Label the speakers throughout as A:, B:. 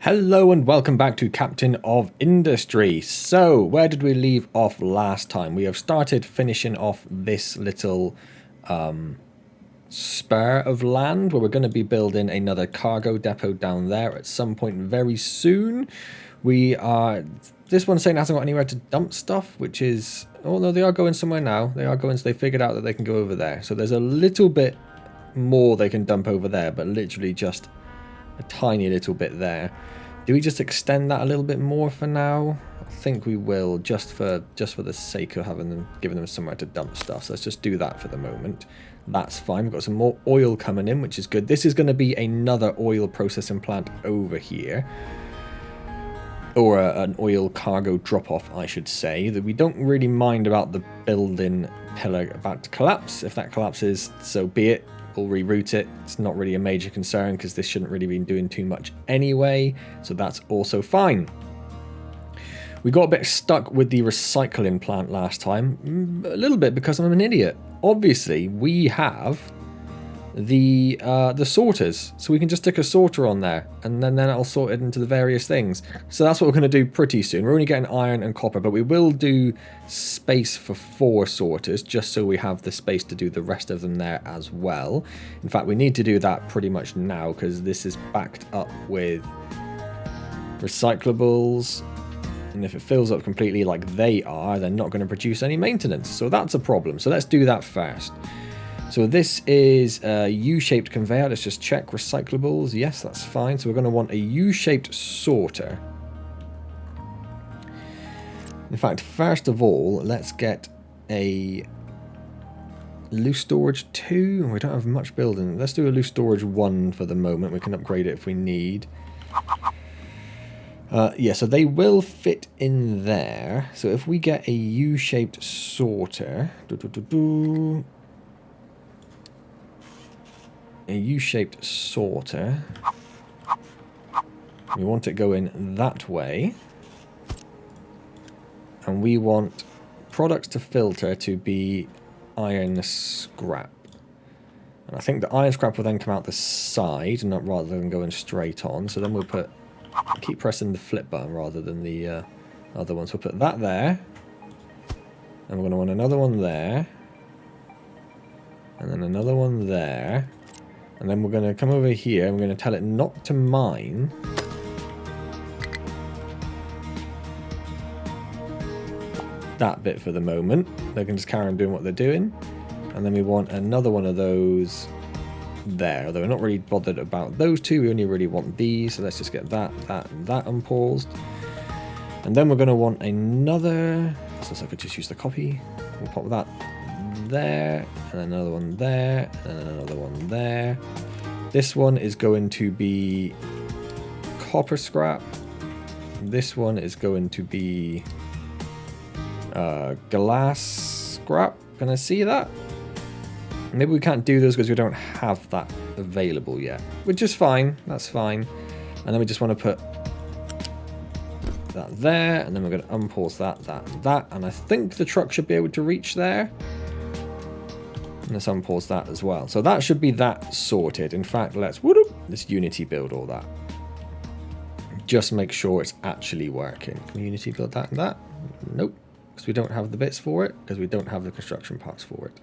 A: Hello and welcome back to Captain of Industry. So, where did we leave off last time? We have started finishing off this little spur of land where we're going to be building another cargo depot down there at some point very soon. This one's saying it hasn't got anywhere to dump stuff, which is, oh no, they are going somewhere now. They are going, so they figured out that they can go over there. So there's a little bit more they can dump over there, but literally just a tiny little bit there. Do we just extend that a little bit more for now? I think we will, just for the sake of giving them somewhere to dump stuff. So let's just do that for the moment. That's fine. We've got some more oil coming in, which is good. This is going to be another oil processing plant over here. Or an oil cargo drop-off, I should say. That we don't really mind about the building pillar about to collapse. If that collapses, so be it. We'll reroute it. It's not really a major concern because this shouldn't really be doing too much anyway, so that's also fine. We got a bit stuck with the recycling plant last time, a little bit because I'm an idiot. Obviously, we have the sorters, so we can just stick a sorter on there, and then it'll sort it into the various things. So that's what we're going to do pretty soon. We're only getting iron and copper, but we will do space for 4 sorters, just so we have the space to do the rest of them there as well. In fact, we need to do that pretty much now, because this is backed up with recyclables, and if it fills up completely like they are, they're not going to produce any maintenance, so that's a problem. So let's do that first. So this is a U-shaped conveyor. Let's just check recyclables. Yes, that's fine. So we're going to want a U-shaped sorter. In fact, first of all, let's get a loose storage 2. We don't have much building. Let's do a loose storage 1 for the moment. We can upgrade it if we need. Yeah, so they will fit in there. So if we get a U-shaped sorter... A U-shaped sorter. We want it going that way. And we want products to filter to be iron scrap. And I think the iron scrap will then come out the side, not rather than going straight on. So then we'll keep pressing the flip button rather than the other one. So we'll put that there. And we're going to want another one there. And then another one there. And then we're going to come over here and we're going to tell it not to mine. That bit for the moment. They can just carry on doing what they're doing. And then we want another one of those there. Although we're not really bothered about those two. We only really want these. So let's just get that, and that unpaused. And then we're going to want another... So I could just use the copy. We'll pop that there, and another one there, and another one there. This one is going to be copper scrap. This one is going to be glass scrap. Can I see that? Maybe we can't do those because we don't have that available yet, which is fine. That's fine. And then we just want to put that there, and then we're going to unpause that, and that. And I think the truck should be able to reach there. Let's unpause that as well. So that should be that sorted. In fact, let's Unity build all that. Just make sure it's actually working. Can we Unity build that and that? Nope. Because we don't have the bits for it. Because we don't have the construction parts for it.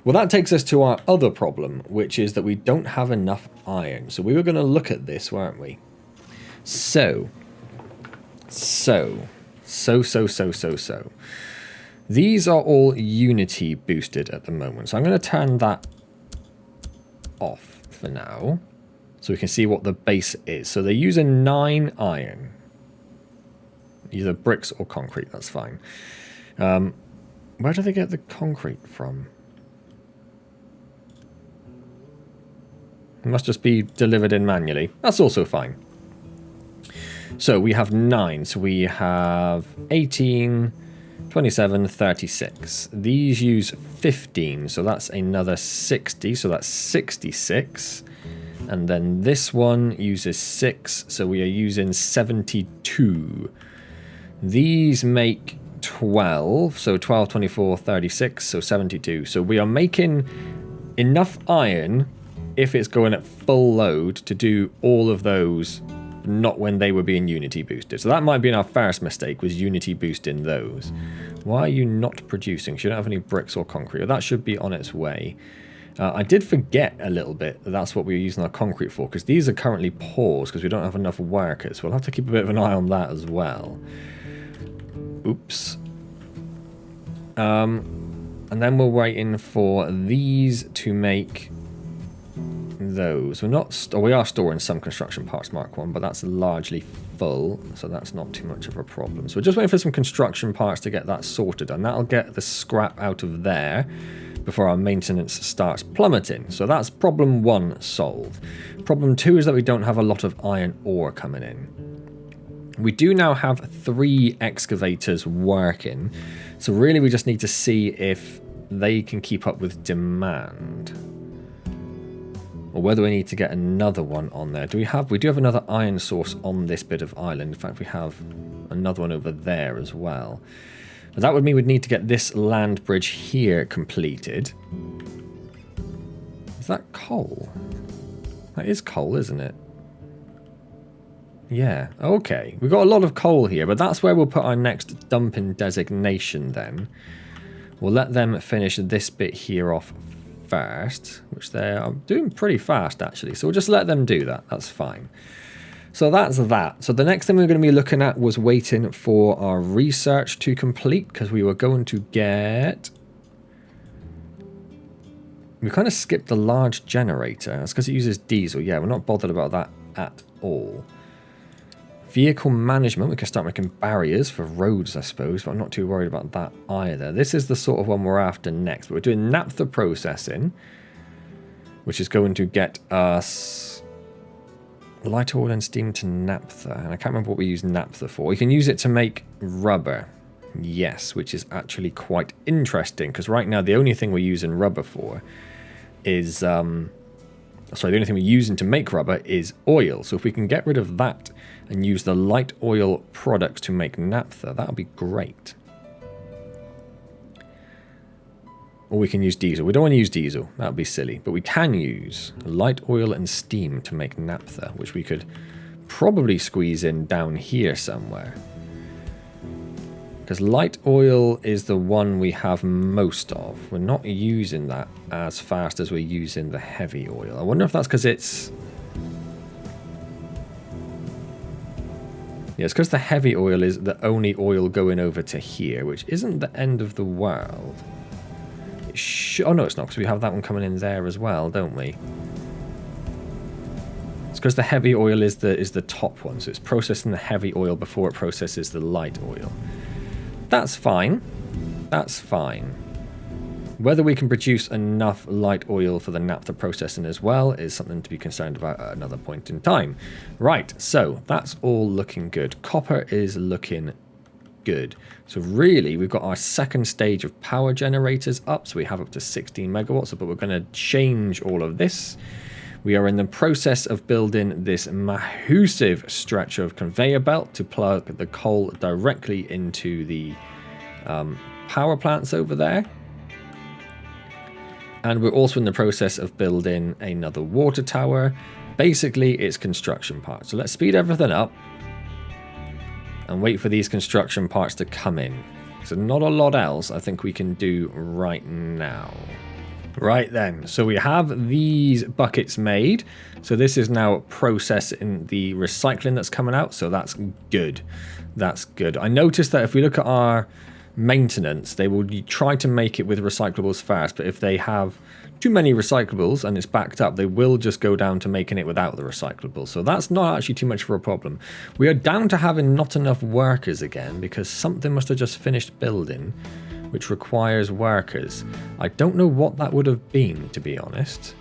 A: Well, that takes us to our other problem, which is that we don't have enough iron. So we were going to look at this, weren't we? So. These are all Unity boosted at the moment. So I'm going to turn that off for now. So we can see what the base is. So they're using 9 iron. Either bricks or concrete, that's fine. Where do they get the concrete from? It must just be delivered in manually. That's also fine. So we have 9. So we have 18... 27, 36. These use 15, so that's another 60, so that's 66. And then this one uses 6, so we are using 72. These make 12, so 12, 24, 36, so 72. So we are making enough iron, if it's going at full load, to do all of those not when they were being Unity boosted. So that might be our first mistake, was Unity boosting those. Why are you not producing? So you don't have any bricks or concrete. Well, that should be on its way. I did forget a little bit that that's what we were using our concrete for, because these are currently paused because we don't have enough workers. We'll have to keep a bit of an eye on that as well. Oops. And then we're waiting for these to make those. We are storing some construction parts, Mark 1, but that's largely full, so that's not too much of a problem. So we're just waiting for some construction parts to get that sorted, and that'll get the scrap out of there before our maintenance starts plummeting. So that's problem 1 solved. Problem 2 is that we don't have a lot of iron ore coming in. We do now have 3 excavators working, so really we just need to see if they can keep up with demand, or whether we need to get another one on there. We do have another iron source on this bit of island. In fact, we have another one over there as well. But that would mean we'd need to get this land bridge here completed. Is that coal? That is coal, isn't it? Yeah, okay. We've got a lot of coal here, but that's where we'll put our next dumping designation then. We'll let them finish this bit here off first, which they're doing pretty fast actually. So we'll just let them do that. That's fine. So that's that. So the next thing we're going to be looking at was waiting for our research to complete, because we were going to get... We kind of skipped the large generator. That's because it uses diesel. Yeah, we're not bothered about that at all. Vehicle management, we can start making barriers for roads, I suppose, but I'm not too worried about that either. This is the sort of one we're after next. But we're doing naphtha processing, which is going to get us light oil and steam to naphtha. And I can't remember what we use naphtha for. We can use it to make rubber. Yes, which is actually quite interesting, because right now the only thing we're using rubber for is... the only thing we're using to make rubber is oil. So if we can get rid of that and use the light oil products to make naphtha, that would be great. Or we can use diesel. We don't want to use diesel. That would be silly. But we can use light oil and steam to make naphtha, which we could probably squeeze in down here somewhere. Because light oil is the one we have most of. We're not using that as fast as we're using the heavy oil. I wonder if that's because it's... Yeah, it's because the heavy oil is the only oil going over to here, which isn't the end of the world. Oh no, it's not, because we have that one coming in there as well, don't we? It's because the heavy oil is the top one, so it's processing the heavy oil before it processes the light oil. That's fine. That's fine. Whether we can produce enough light oil for the naphtha processing as well is something to be concerned about at another point in time. Right, so that's all looking good. Copper is looking good. So really, we've got our second stage of power generators up, so we have up to 16 megawatts, but we're going to change all of this. We are in the process of building this massive stretch of conveyor belt to plug the coal directly into the power plants over there. And we're also in the process of building another water tower. Basically, it's construction parts. So let's speed everything up and wait for these construction parts to come in. So not a lot else I think we can do right now. Right then, so we have these buckets made. So this is now processing the recycling that's coming out. So that's good. That's good. I noticed that if we look at our maintenance, they will try to make it with recyclables first, but if they have too many recyclables and it's backed up, they will just go down to making it without the recyclables. So that's not actually too much of a problem. We are down to having not enough workers again, because something must have just finished building, which requires workers. I don't know what that would have been, to be honest.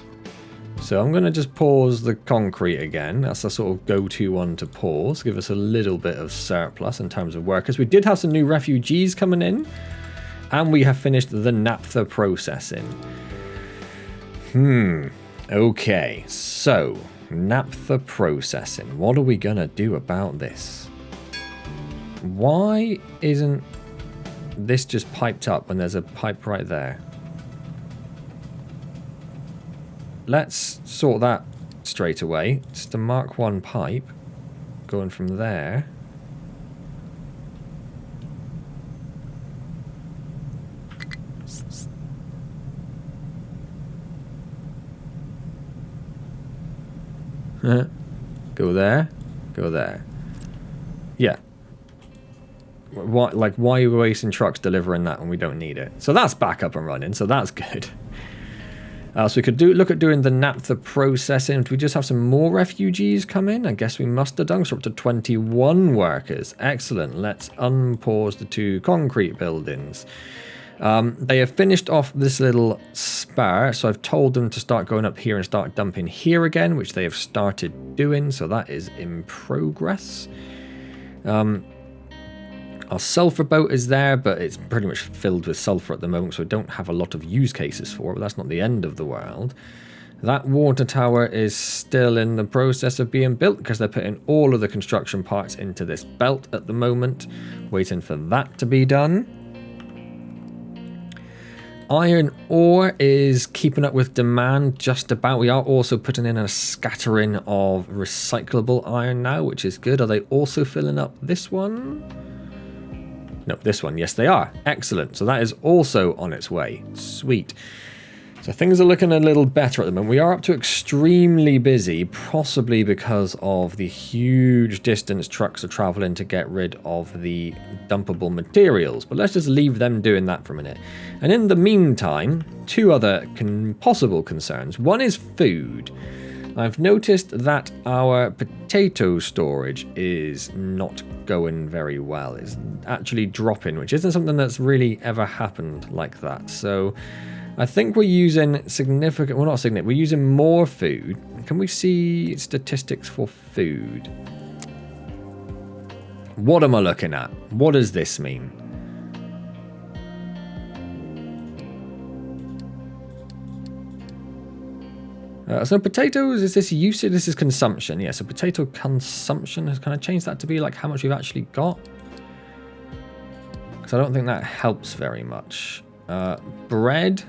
A: So I'm going to just pause the concrete again. That's a sort of go-to one to pause. Give us a little bit of surplus in terms of workers. We did have some new refugees coming in. And we have finished the naphtha processing. Okay, so naphtha processing. What are we going to do about this? Why isn't this just piped up when there's a pipe right there? Let's sort that straight away. Just a Mark 1 pipe. going from there. Go there. Go there. Yeah. Why are you wasting trucks delivering that when we don't need it? So that's back up and running, so that's good. So we could look at doing the Naptha processing. Do we just have some more refugees come in? I guess we must have done. So up to 21 workers. Excellent. Let's unpause the 2 concrete buildings. They have finished off this little spar, so I've told them to start going up here and start dumping here again, which they have started doing, so that is in progress. Our sulfur boat is there, but it's pretty much filled with sulfur at the moment, so I don't have a lot of use cases for it, but that's not the end of the world. That water tower is still in the process of being built because they're putting all of the construction parts into this belt at the moment, waiting for that to be done. Iron ore is keeping up with demand just about. We are also putting in a scattering of recyclable iron now, which is good. Are they also filling up this one? No, this one. Yes, they are. Excellent. So that is also on its way. Sweet. So things are looking a little better at the moment. We are up to extremely busy, possibly because of the huge distance trucks are traveling to get rid of the dumpable materials. But let's just leave them doing that for a minute. And in the meantime, 2 other possible concerns. One is food. I've noticed that our potato storage is not going very well. It's actually dropping, which isn't something that's really ever happened like that. So I think we're using significant, well, not significant, we're using more food. Can we see statistics for food? What am I looking at? What does this mean? So potatoes, is this usage? This is consumption. Yeah, so potato consumption, has kind of changed that to be like how much we've actually got. Because I don't think that helps very much. Bread.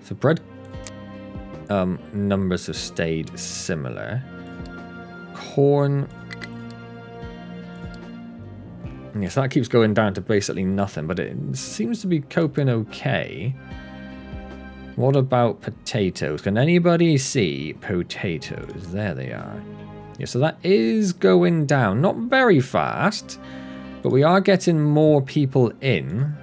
A: So bread numbers have stayed similar. Corn. Yes, that keeps going down to basically nothing, but it seems to be coping okay. What about potatoes? Can anybody see potatoes? There they are. Yeah, so that is going down. Not very fast, but we are getting more people in.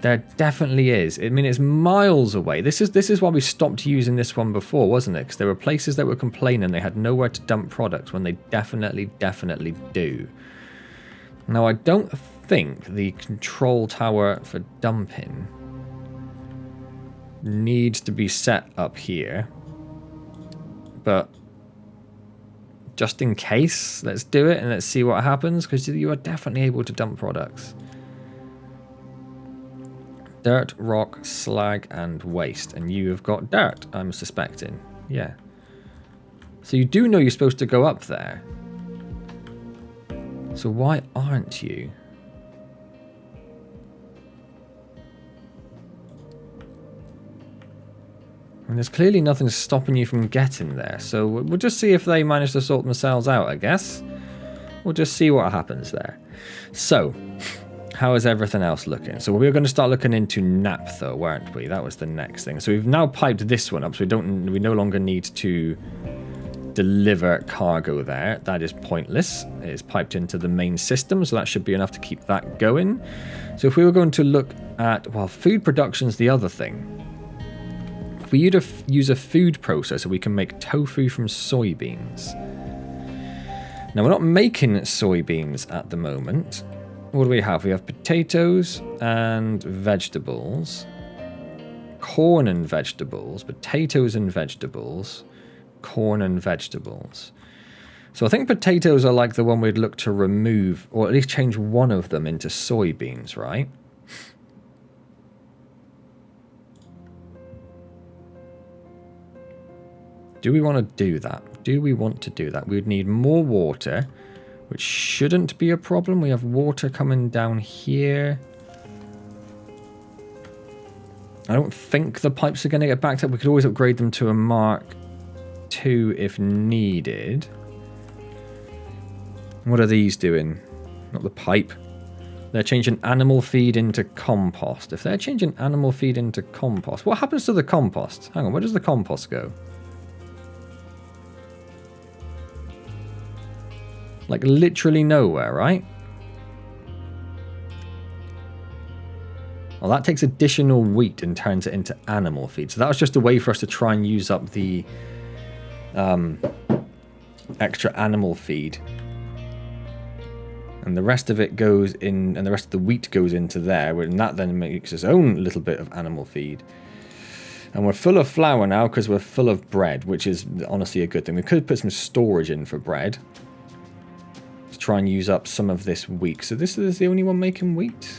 A: There definitely is. I mean, it's miles away. This is why we stopped using this one before, wasn't it? Because there were places that were complaining they had nowhere to dump products when they definitely do. Now, I don't think the control tower for dumping needs to be set up here. But just in case, let's do it and let's see what happens, because you are definitely able to dump products. Dirt, rock, slag, and waste. And you have got dirt, I'm suspecting. Yeah. So you do know you're supposed to go up there. So why aren't you? And there's clearly nothing stopping you from getting there. So we'll just see if they manage to sort themselves out, I guess. We'll just see what happens there. So, how is everything else looking? So we were going to start looking into Naptha, weren't we? That was the next thing. So we've now piped this one up, so we no longer need to deliver cargo there. That is pointless. It is piped into the main system, so that should be enough to keep that going. So if we were going to look at, well, food production's the other thing. If we use a food processor, we can make tofu from soybeans. Now, we're not making soybeans at the moment. What do we have? We have potatoes and vegetables, corn and vegetables, potatoes and vegetables, corn and vegetables. So I think potatoes are like the one we'd look to remove, or at least change one of them into soybeans, right? Do we want to do that? Do we want to do that? We'd need more water, which shouldn't be a problem. We have water coming down here. I don't think the pipes are going to get backed up. We could always upgrade them to a Mark II if needed. What are these doing? Not the pipe. They're changing animal feed into compost. If they're changing animal feed into compost, what happens to the compost? Hang on, where does the compost go? Like literally nowhere, right? Well, that takes additional wheat and turns it into animal feed. So that was just a way for us to try and use up the extra animal feed. And the rest of it goes in, and the rest of the wheat goes into there, and that then makes its own little bit of animal feed. And we're full of flour now because we're full of bread, which is honestly a good thing. We could put some storage in for bread to try and use up some of this wheat. So this is the only one making wheat?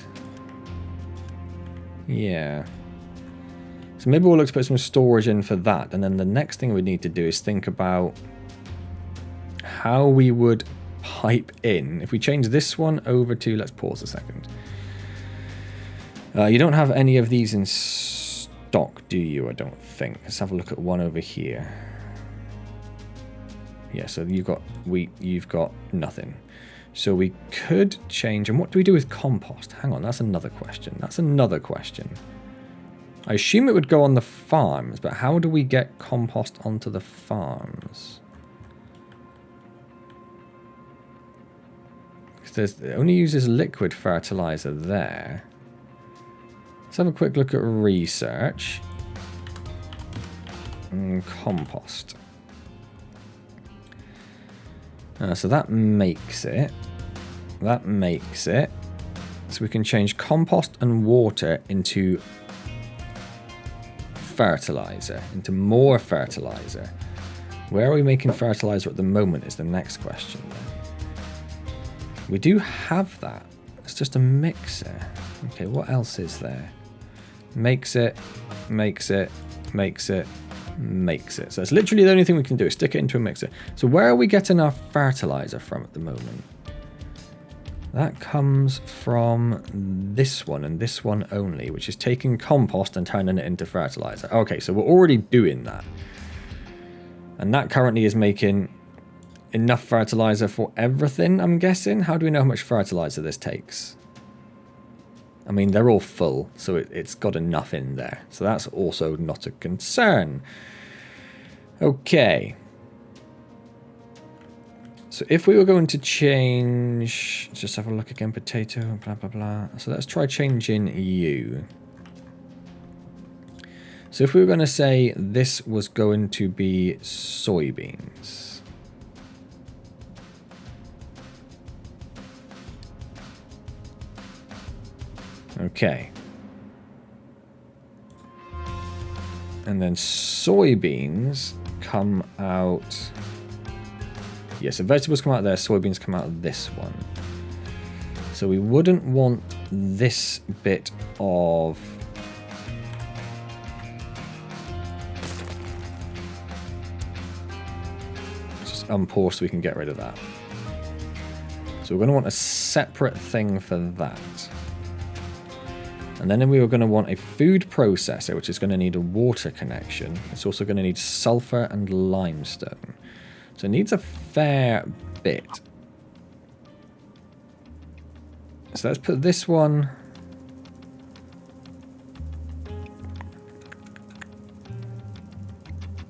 A: Yeah. So maybe we'll look to put some storage in for that. And then the next thing we need to do is think about how we would pipe in. If we change this one over to, let's pause a second. You don't have any of these in stock, do you? I don't think. Let's have a look at one over here. Yeah, so you've got wheat, you've got nothing. So we could change, and what do we do with compost? Hang on, that's another question. That's another question. I assume it would go on the farms, but how do we get compost onto the farms? It only uses liquid fertilizer there. Let's have a quick look at research. Compost. So that makes it. That makes it. So we can change compost and water into fertilizer, into more fertilizer. Where are we making fertilizer at the moment is the next question then. We do have that. It's just a mixer. Okay, what else is there? Makes it, makes it, makes it, makes it. So it's literally the only thing we can do is stick it into a mixer. So where are we getting our fertilizer from at the moment? That comes from this one and this one only, which is taking compost and turning it into fertilizer. Okay, so we're already doing that. And that currently is making enough fertilizer for everything, I'm guessing. How do we know how much fertilizer this takes? I mean, they're all full, so it's got enough in there. So that's also not a concern. Okay. So if we were going to change... Let's just have a look again. Potato, blah, blah, blah. So let's try changing you. So if we were going to say this was going to be soybeans... Okay. And then soybeans come out... Yeah, so vegetables come out there, soybeans come out of this one. So we wouldn't want this bit of... Just unpause so we can get rid of that. So we're going to want a separate thing for that. And then we were going to want a food processor, which is going to need a water connection. It's also going to need sulfur and limestone. So it needs a fair bit. So let's put this one...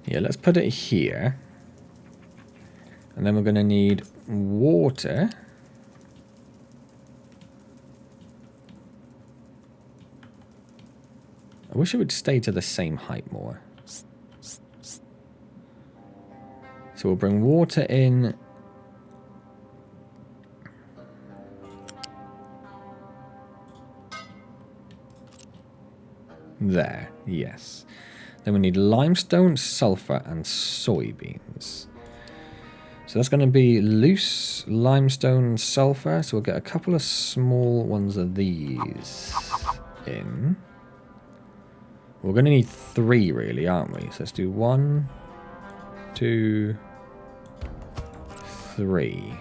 A: Yeah, let's put it here. And then we're going to need water... I wish it would stay to the same height more. So we'll bring water in. There, yes. Then we need limestone, sulfur, and soybeans. So that's going to be loose limestone, sulfur. So we'll get a couple of small ones of these in. We're going to need 3, really, aren't we? So let's do 1, 2, 3.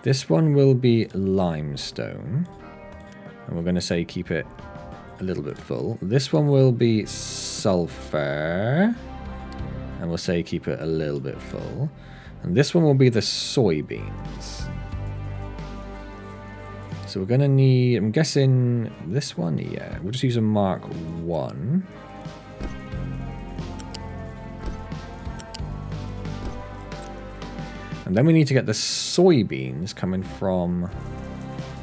A: This one will be limestone. And we're going to say keep it a little bit full. This one will be sulfur. And we'll say keep it a little bit full. And this one will be the soybeans. So we're going to need, I'm guessing this one, yeah. We'll just use a Mark 1. And then we need to get the soybeans coming from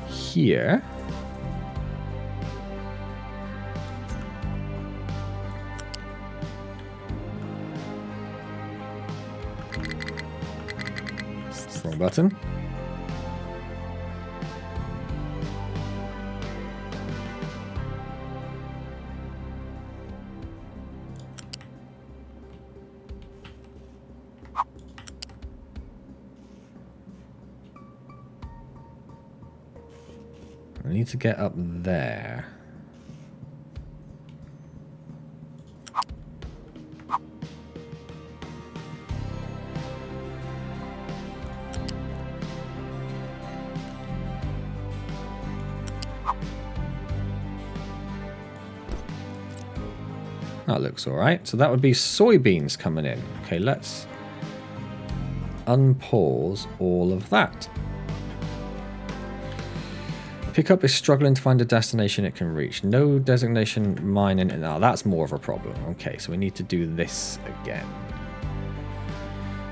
A: here. Wrong button. I need to get up there. That looks all right. So that would be soybeans coming in. Okay, let's unpause all of that. Pickup is struggling to find a destination it can reach. No designation mining. Now that's more of a problem. Okay, so we need to do this again.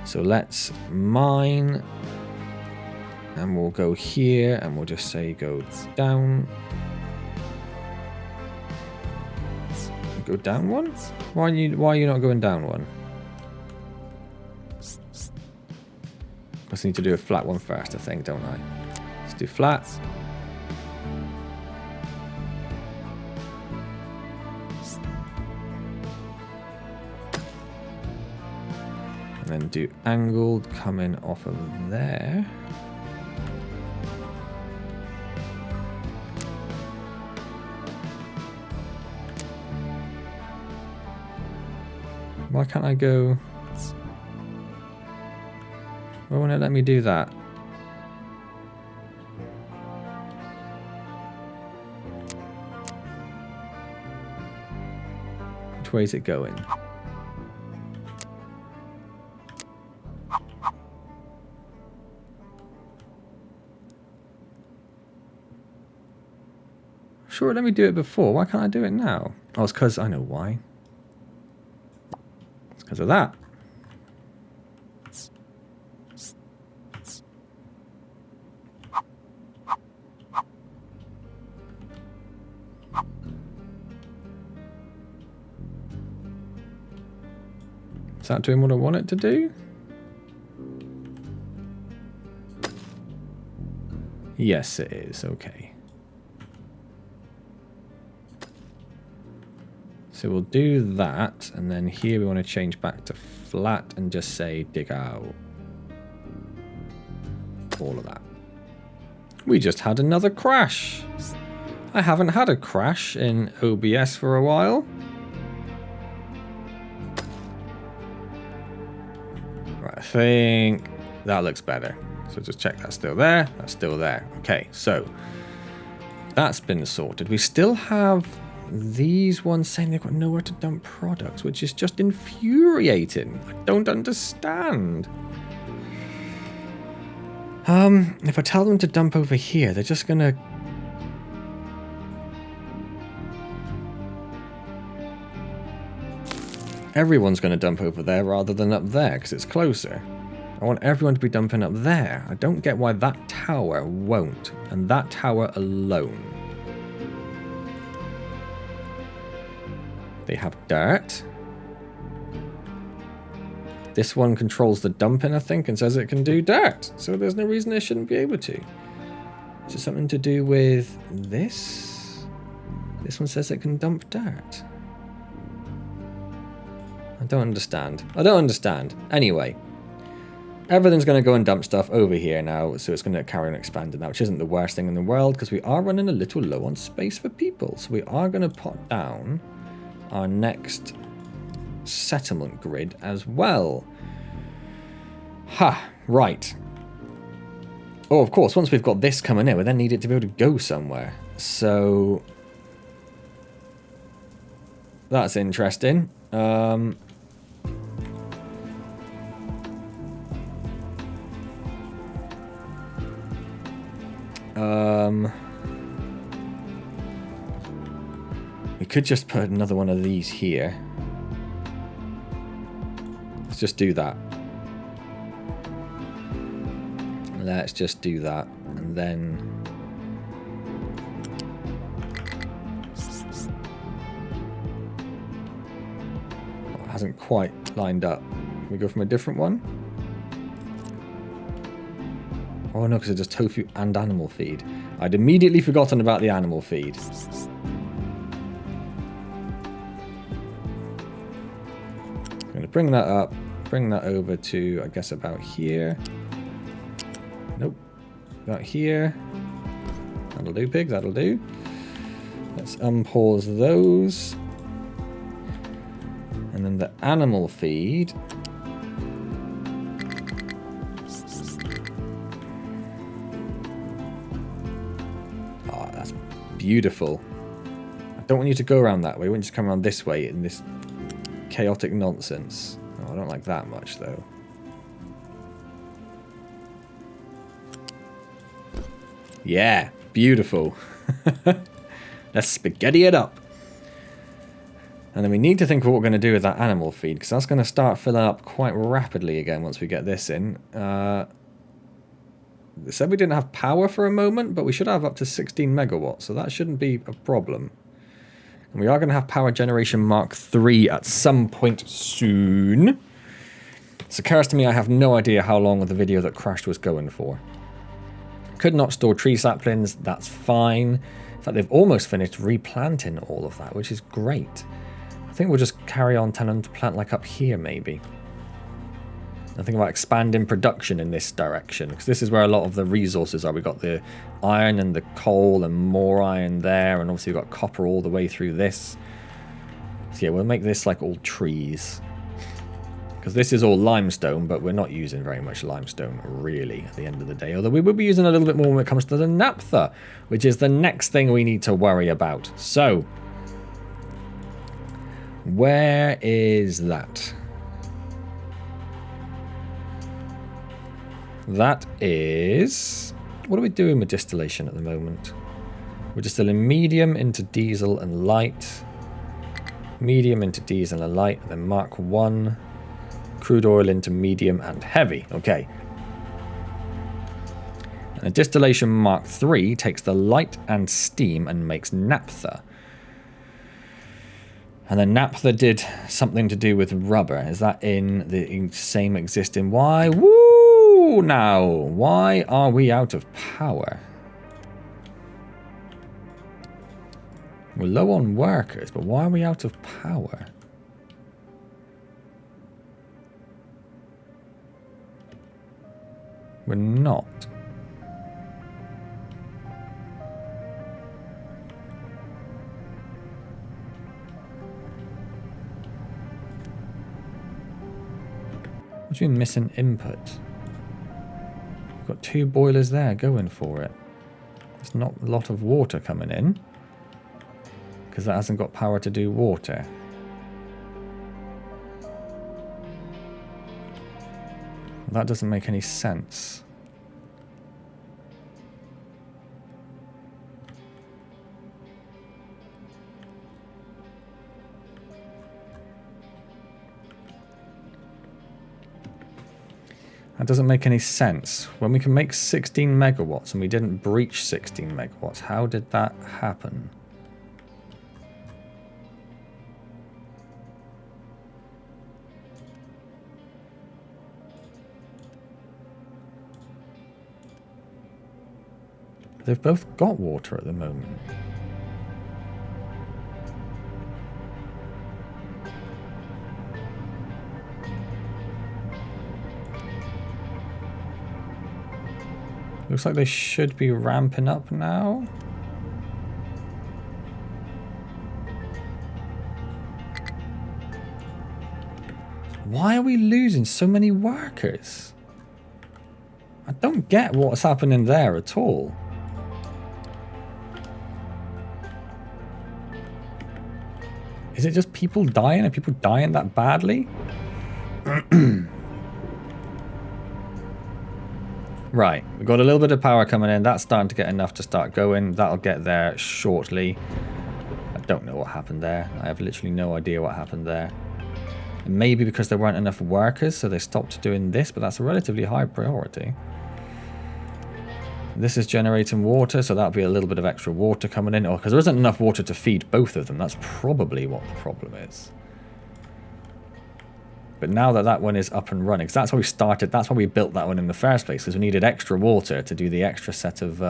A: So let's mine. And we'll go here and we'll just say go down. Go down one? Why are you not going down one? I just need to do a flat one first, I think, don't I? Let's do flat. And then do angled coming off of there. Why can't I go? Why won't it let me do that? Which way is it going? Sure, let me do it before. Why can't I do it now? Oh, it's because I know why. Because of that. Is that doing what I want it to do? Yes, it is. Okay. So we'll do that, and then here we want to change back to flat and just say dig out all of that. We just had another crash. I haven't had a crash in OBS for a while. Right, I think that looks better. So just check that's still there. That's still there. Okay, so that's been sorted. We still have these ones saying they've got nowhere to dump products, which is just infuriating. I don't understand. If I tell them to dump over here, they're just gonna... Everyone's gonna dump over there rather than up there, because it's closer. I want everyone to be dumping up there. I don't get why that tower won't, and that tower alone. They have dirt. This one controls the dumping, I think, and says it can do dirt. So there's no reason it shouldn't be able to. Is it something to do with this? This one says it can dump dirt. I don't understand. I don't understand. Anyway, everything's going to go and dump stuff over here now, so it's going to carry on expanding now, which isn't the worst thing in the world, because we are running a little low on space for people. So we are going to put down our next settlement grid as well. Ha, right. Oh, of course, once we've got this coming in, we then need it to be able to go somewhere. So That's interesting. We could just put another one of these here. Let's just do that. Let's just do that. And then... Oh, it hasn't quite lined up. Can we go from a different one? Oh no, because it does tofu and animal feed. I'd immediately forgotten about the animal feed. I'm going to bring that up, bring that over to, I guess, about here. Nope. About here. That'll do, pig, that'll do. Let's unpause those. And then the animal feed. Oh, that's beautiful. I don't want you to go around that way. I want you to come around this way in this chaotic nonsense. Oh, I don't like that much, though. Yeah, beautiful. Let's spaghetti it up. And then we need to think of what we're going to do with that animal feed, because that's going to start filling up quite rapidly again once we get this in. It said we didn't have power for a moment, but we should have up to 16 megawatts, so that shouldn't be a problem. And we are going to have power generation Mark III at some point soon. It occurs to me I have no idea how long the video that crashed was going for. Could not store tree saplings, that's fine. In fact, they've almost finished replanting all of that, which is great. I think we'll just carry on telling them to plant like up here, maybe. I think about expanding production in this direction, because this is where a lot of the resources are. We've got the iron and the coal and more iron there, and obviously we've got copper all the way through this. So yeah, we'll make this like all trees. Because this is all limestone, but we're not using very much limestone, really, at the end of the day. Although we will be using a little bit more when it comes to the naphtha, which is the next thing we need to worry about. So, where is that? That is... What are we doing with distillation at the moment? We're distilling medium into diesel and light. Medium into diesel and light, and then Mark 1. Crude oil into medium and heavy. Okay. And a distillation Mark III takes the light and steam and makes naphtha. And then naphtha did something to do with rubber. Is that in the same existing? Why? Woo! Now, why are we out of power? We're low on workers, but why are we out of power? We're not. What do you mean missing input? We've got 2 boilers there going for it. There's not a lot of water coming in, because that hasn't got power to do water. That doesn't make any sense. That doesn't make any sense. When we can make 16 megawatts and we didn't breach 16 megawatts, how did that happen? They've both got water at the moment. Looks like they should be ramping up now. Why are we losing so many workers? I don't get what's happening there at all. Is it just people dying? Are people dying that badly? Right, we've got a little bit of power coming in. That's starting to get enough to start going. That'll get there shortly. I don't know what happened there. I have literally no idea what happened there. Maybe because there weren't enough workers, so they stopped doing this, but that's a relatively high priority. This is generating water, so that'll be a little bit of extra water coming in. Or because there isn't enough water to feed both of them. That's probably what the problem is. But now that that one is up and running, because that's why we started, that's why we built that one in the first place, because we needed extra water to do the extra set of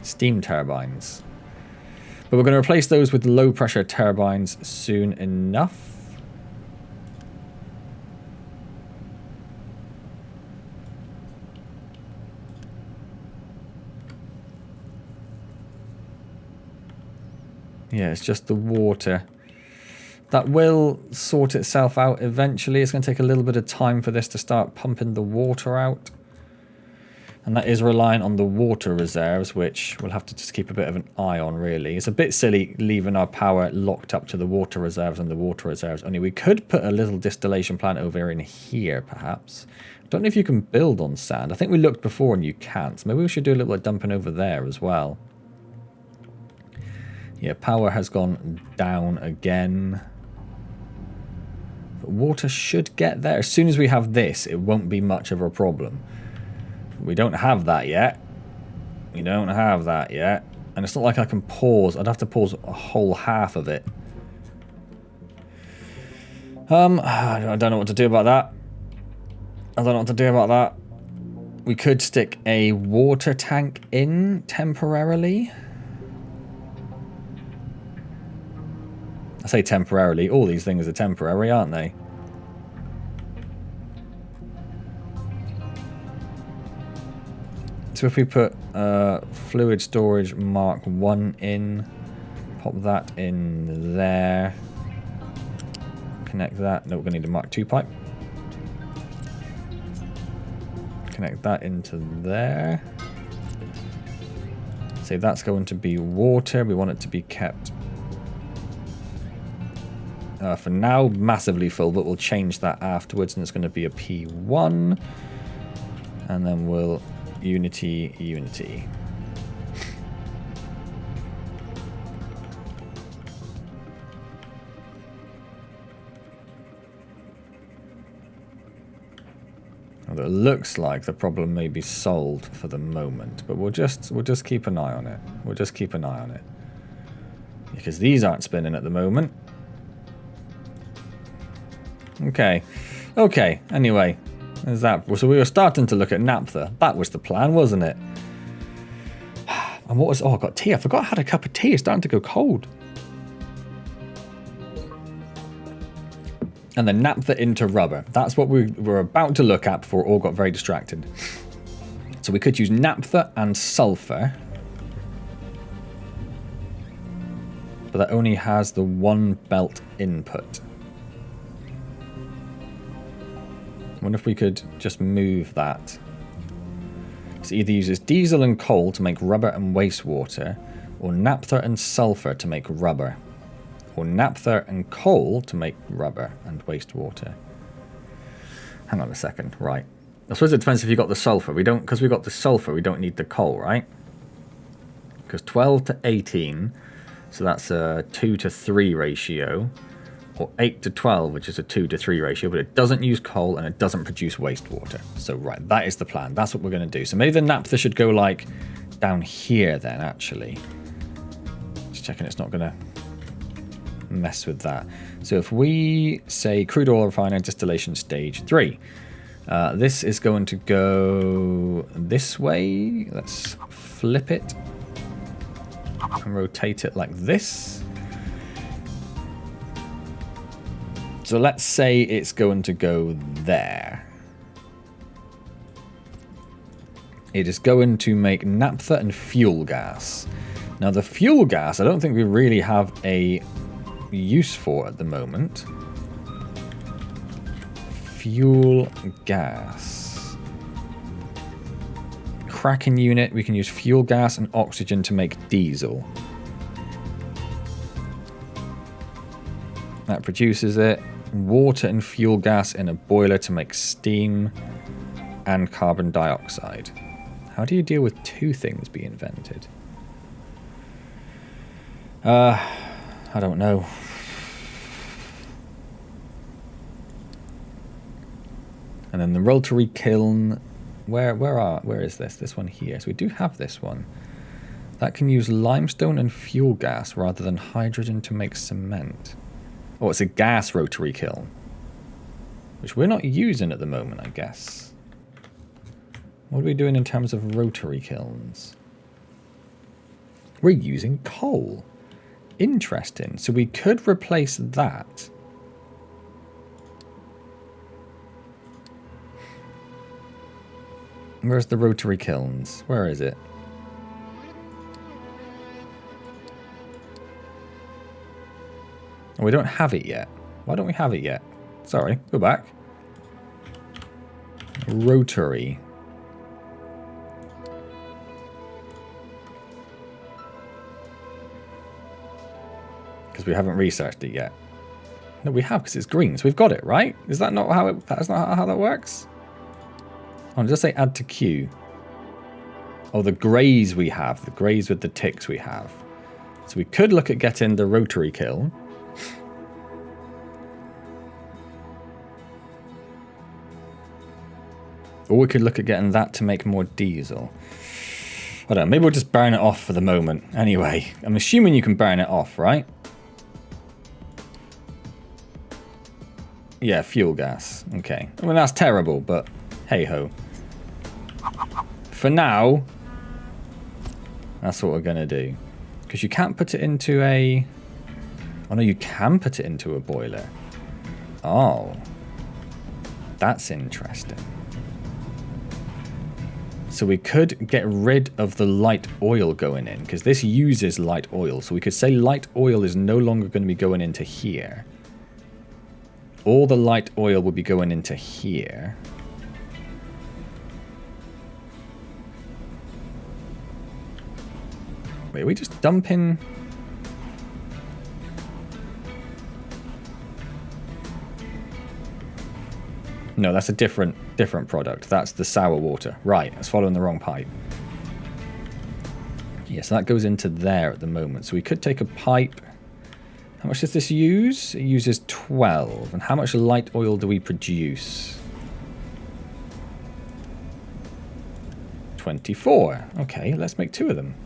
A: steam turbines. But we're going to replace those with low pressure turbines soon enough. Yeah, it's just the water. That will sort itself out eventually. It's going to take a little bit of time for this to start pumping the water out. And that is reliant on the water reserves, which we'll have to just keep a bit of an eye on, really. It's a bit silly leaving our power locked up to the water reserves and the water reserves only. We could put a little distillation plant over in here, perhaps. I don't know if you can build on sand. I think we looked before and you can't. So maybe we should do a little bit of dumping over there as well. Yeah, power has gone down again. But water should get there. As soon as we have this, it won't be much of a problem. We don't have that yet. We don't have that yet. And it's not like I can pause. I'd have to pause a whole half of it. I don't know what to do about that. I don't know what to do about that. We could stick a water tank in temporarily. I say temporarily. All these things are temporary, aren't they? So if we put fluid storage Mark 1 in, pop that in there, connect that. No, we're going to need a Mark 2 pipe. Connect that into there. Say that's going to be water. We want it to be kept for now massively full, but we'll change that afterwards, and it's going to be a P1, and then we'll unity. Although it looks like the problem may be solved for the moment, but we'll just keep an eye on it. We'll just keep an eye on it, because these aren't spinning at the moment. Okay, anyway, there's that. So we were starting to look at Naptha. That was the plan, wasn't it? And what was... Oh, I got tea. I forgot I had a cup of tea. It's starting to go cold. And then Naptha into rubber. That's what we were about to look at before it all got very distracted. So we could use Naptha and sulfur. But that only has the one belt input. I wonder if we could just move that. It either uses diesel and coal to make rubber and wastewater, or naphtha and sulfur to make rubber, or naphtha and coal to make rubber and wastewater. Hang on a second, right. I suppose it depends if you got the sulfur. We don't, because we got the sulfur, we don't need the coal, right? Because 12 to 18, so that's a 2 to 3 ratio. Or 8 to 12, which is a 2 to 3 ratio, but it doesn't use coal and it doesn't produce wastewater. So, right, that is the plan. That's what we're going to do. So maybe the naphtha should go, like, down here then, actually. Just checking it's not going to mess with that. So if we say crude oil refiner distillation stage 3, this is going to go this way. Let's flip it and rotate it like this. So let's say it's going to go there. It is going to make naphtha and fuel gas. Now the fuel gas, I don't think we really have a use for at the moment. Fuel gas. Cracking unit, we can use fuel gas and oxygen to make diesel. That produces it. Water and fuel gas in a boiler to make steam and carbon dioxide. How do you deal with two things being invented? I don't know. And then the rotary kiln. Where is this? This one here. So we do have this one. That can use limestone and fuel gas rather than hydrogen to make cement. Oh, it's a gas rotary kiln. Which we're not using at the moment, I guess. What are we doing in terms of rotary kilns? We're using coal. Interesting. So we could replace that. Where's the rotary kilns? Where is it? We don't have it yet. Why don't we have it yet? Sorry, go back. Rotary. Because we haven't researched it yet. No, we have, because it's green, so we've got it, right? Is that not how it? That's not how that works? Oh, just say add to queue. Oh, the greys we have. The greys with the ticks we have. So we could look at getting the rotary kiln. Or we could look at getting that to make more diesel. I don't know, maybe we'll just burn it off for the moment. Anyway, I'm assuming you can burn it off, right? Yeah, fuel gas. Okay. I mean, that's terrible, but hey-ho. For now, that's what we're going to do. Because you can't put it into a... Oh, no, you can put it into a boiler. Oh. That's interesting. So we could get rid of the light oil going in, because this uses light oil. So we could say light oil is no longer going to be going into here. All the light oil will be going into here. Wait, are we just dumping... No, that's a different product. That's the sour water. Right, it's following the wrong pipe. Yeah, so that goes into there at the moment. So we could take a pipe. How much does this use? It uses 12. And how much light oil do we produce? 24. Okay, let's make 2 of them.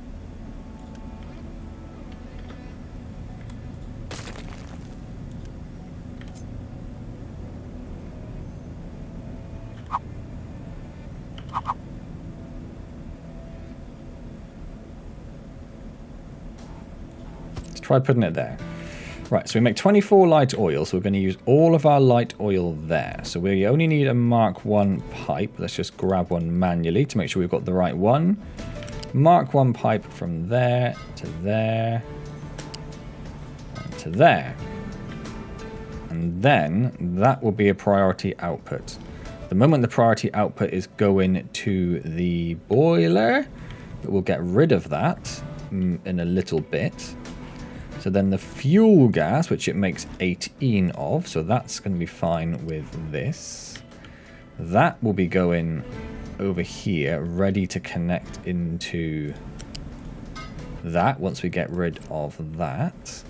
A: Try putting it there. Right, so we make 24 light oil, so we're going to use all of our light oil there. So we only need a Mark 1 pipe. Let's just grab one manually to make sure we've got the right one. Mark 1 pipe from there to there and to there. And then that will be a priority output. The moment the priority output is going to the boiler, but we'll get rid of that in a little bit. So then the fuel gas, which it makes 18 of, so that's going to be fine with this. That will be going over here, ready to connect into that once we get rid of that.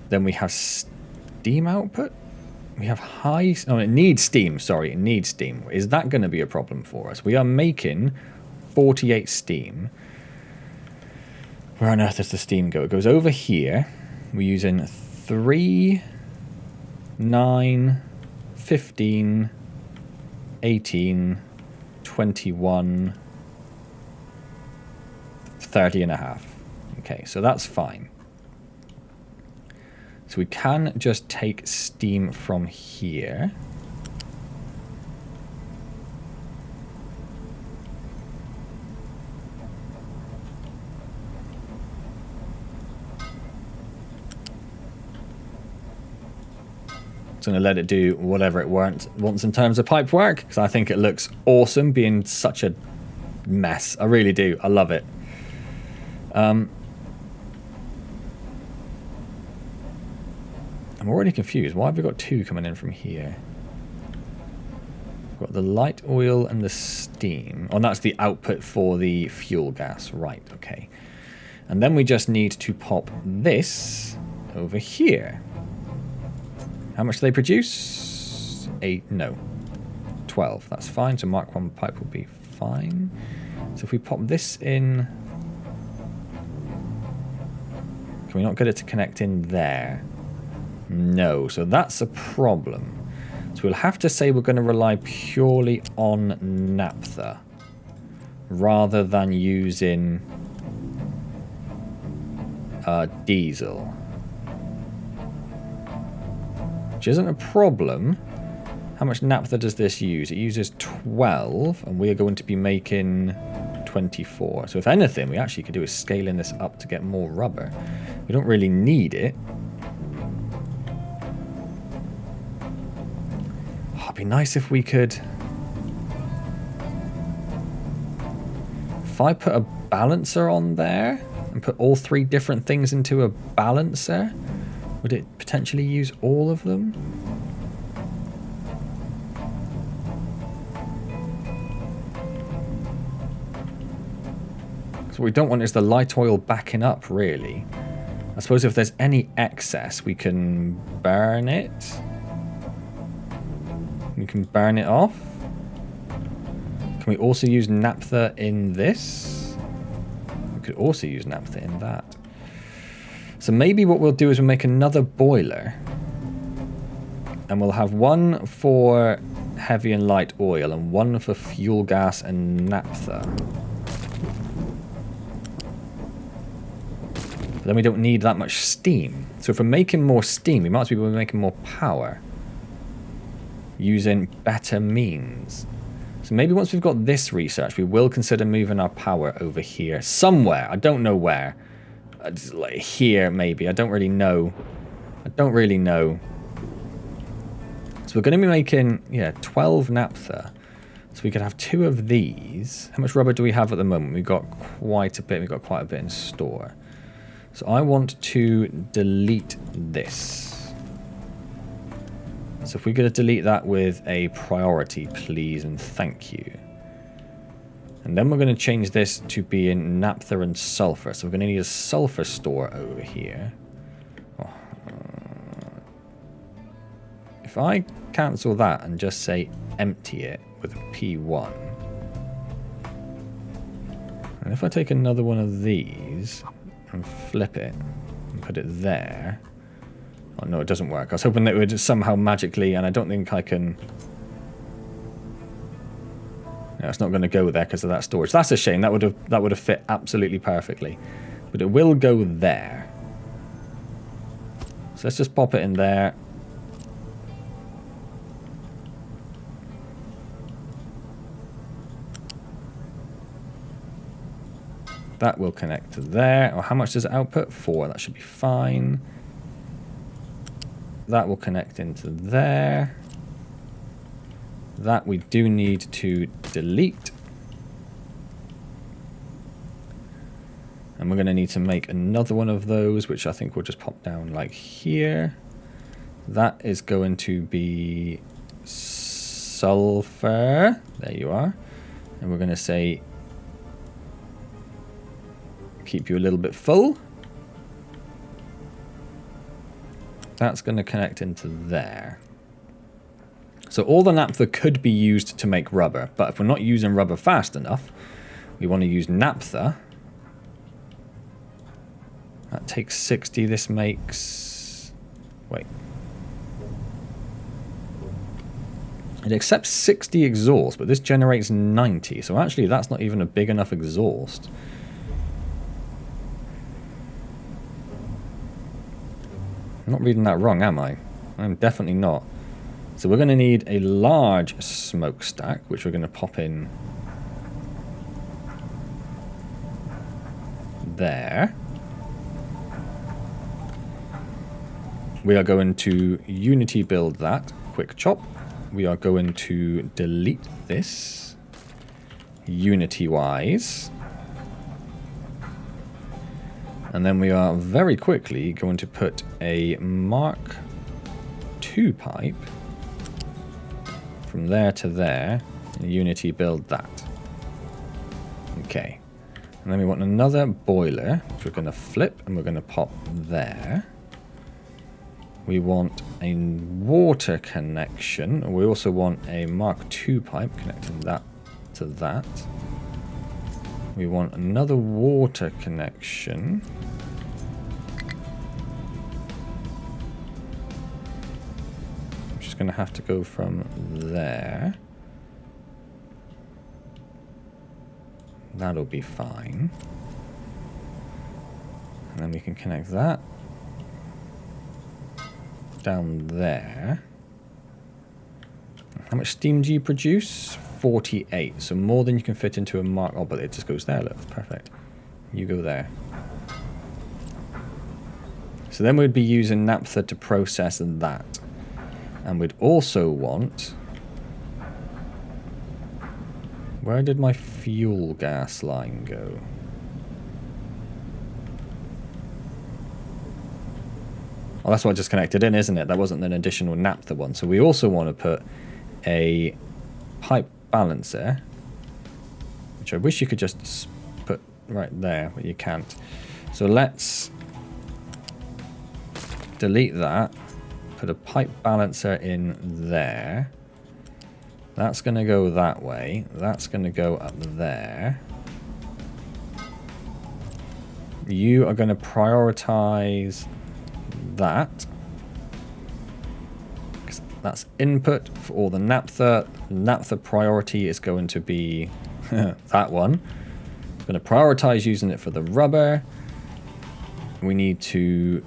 A: Then we have steam output. We have high... Oh, it needs steam. Sorry, it needs steam. Is that going to be a problem for us? We are making 48 steam. Where on earth does the steam go? It goes over here. We're using 3, 9, 15, 18, 21, 30 and a half. Okay, so that's fine. So we can just take steam from here. Going to let it do whatever it wants in terms of pipe work, because I think it looks awesome being such a mess. I really do. I love it. I'm already confused. Why have we got two coming in from here? We've got the light oil and the steam. Oh, that's the output for the fuel gas. Right, okay. And then we just need to pop this over here. How much do they produce? 8, no. 12, that's fine. So Mark 1 pipe will be fine. So if we pop this in... Can we not get it to connect in there? No, so that's a problem. So we'll have to say we're going to rely purely on Naptha rather than using diesel. Which isn't a problem. How much Naptha does this use? It uses 12, and we are going to be making 24. So if anything, we actually could do is scaling this up to get more rubber. We don't really need it. Oh, it'd be nice if we could... If I put a balancer on there and put all 3 different things into a balancer, would it potentially use all of them? So what we don't want is the light oil backing up, really. I suppose if there's any excess, we can burn it. We can burn it off. Can we also use Naptha in this? We could also use Naptha in that. So maybe what we'll do is we'll make another boiler. And we'll have one for heavy and light oil and one for fuel gas and Naptha. But then we don't need that much steam. So if we're making more steam, we might as well be making more power. Using better means. So maybe once we've got this research, we will consider moving our power over here. Somewhere. I don't know where. Like here, maybe. I don't really know. I don't really know. So we're going to be making, yeah, 12 Naptha. So we could have 2 of these. How much rubber do we have at the moment? We've got quite a bit. We've got quite a bit in store. So I want to delete this. So if we could delete that with a priority, please and thank you. And then we're going to change this to be in naphtha and sulfur. So we're going to need a sulfur store over here. Oh, if I cancel that and just say empty it with a P1. And if I take another one of these and flip it and put it there. Oh no, it doesn't work. I was hoping that it would somehow magically, and I don't think I can... No, it's not going to go there because of that storage. That's a shame. That would have fit absolutely perfectly. But it will go there. So let's just pop it in there. That will connect to there. Or how much does it output? 4. That should be fine. That will connect into there. That we do need to delete. And we're going to need to make another one of those, which I think will just pop down like here. That is going to be sulfur. There you are. And we're going to say, keep you a little bit full. That's going to connect into there. So all the naphtha could be used to make rubber, but if we're not using rubber fast enough, we want to use naphtha. That takes 60. This makes... Wait. It accepts 60 exhaust, but this generates 90. So actually, that's not even a big enough exhaust. I'm not reading that wrong, am I? I'm definitely not. So we're going to need a large smokestack, which we're going to pop in there. We are going to Unity build that. Quick chop. We are going to delete this Unity-wise. And then we are very quickly going to put a Mark 2 pipe from there to there, and Unity build that. Okay. And then we want another boiler, which we're going to flip, and we're going to pop there. We want a water connection. We also want a Mark II pipe connecting that to that. We want another water connection. Which is going to have to go from there. That'll be fine. And then we can connect that down there. How much steam do you produce? 48. So more than you can fit into a Mark. Oh, but it just goes there. Look, that's perfect. You go there. So then we'd be using Naptha to process that. And we'd also want... Where did my fuel gas line go? Oh, that's what I just connected in, isn't it? That wasn't an additional Naptha one. So we also want to put a pipe balancer, which I wish you could just put right there, but you can't. So let's delete that, put a pipe balancer in there. That's going to go that way. That's going to go up there. You are going to prioritize that. That's input for all the Naptha. Naptha priority is going to be that one. I'm going to prioritize using it for the rubber. We need to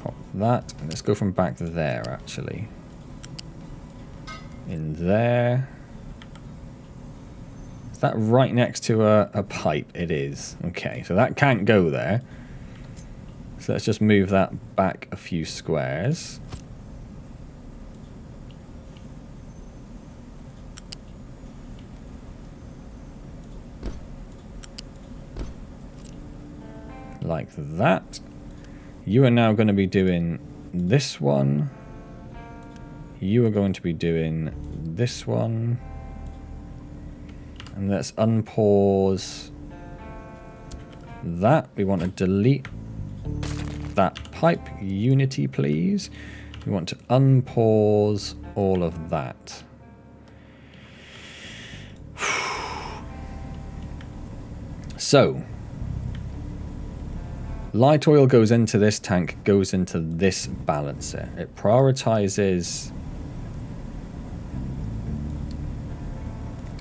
A: pop that. And let's go from back there, actually. In there. Is that right next to a pipe? It is. Okay, so that can't go there. So let's just move that back a few squares. Like that. You are now going to be doing this one. You are going to be doing this one. And let's unpause that. We want to delete that pipe. Unity, please. We want to unpause all of that. So, light oil goes into this tank, goes into this balancer. It prioritizes...